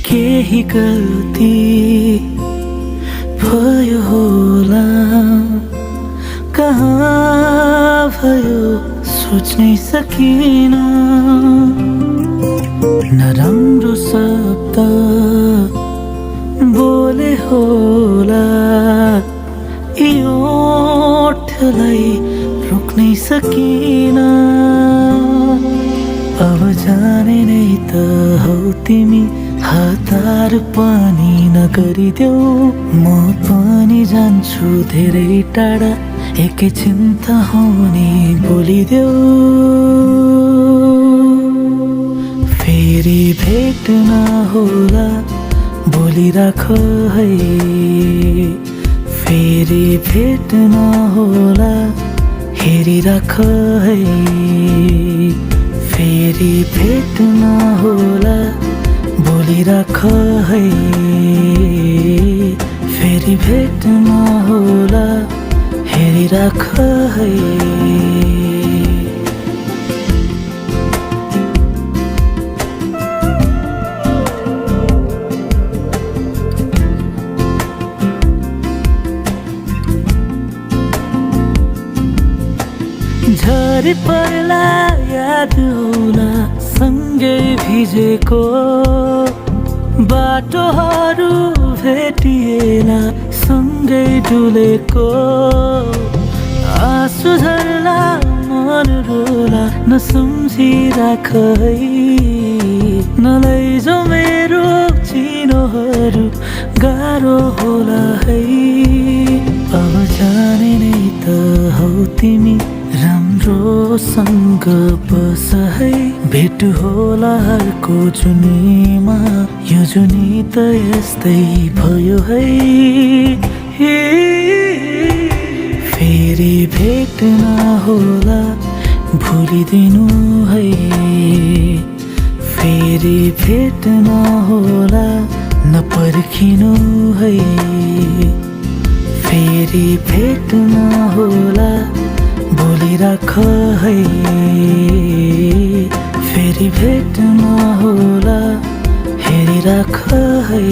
केही गल्ती भयो होला, कहाँ भयो सोच्नै सकिन। नराम्रो शब्द बोले होला, यो ओठलाई रोक्नै सकिन। अब जाने नै त हौ तिमी, हतार पनि नगरिदेऊ। म पनि जान्छु धेरै टाढा, एकैछिन त हुने बोलिदेऊ। फेरि भेट नहोला बोलिराख है, फेरि भेट नहोला हेरिराख है, फेरि भेट नहोला बोलिराख है, फेरि भेट नहोला हेरिराख है। झरी पर्ला याद होला सँगै भिजेको, बाटोहरू भेटिएला सँगै डुलेको। आँसु झर्ला मन रोला नसम्झिराख है, नलैजो मेरो चिनोहरू गाह्रो होला है। अब जाने नै त हौ तिमी, राम्रोसँग बस है। भेट होला अर्को जुनीमा, यो जुनी त यस्तै भयो है। फेरि भेट नहोला भुलिदिनु है, फेरि भेट नहोला नपर्खिनु है, फेरि भेट नहोला बोलिराख है, फेरि भेट नहोला हेरिराख है।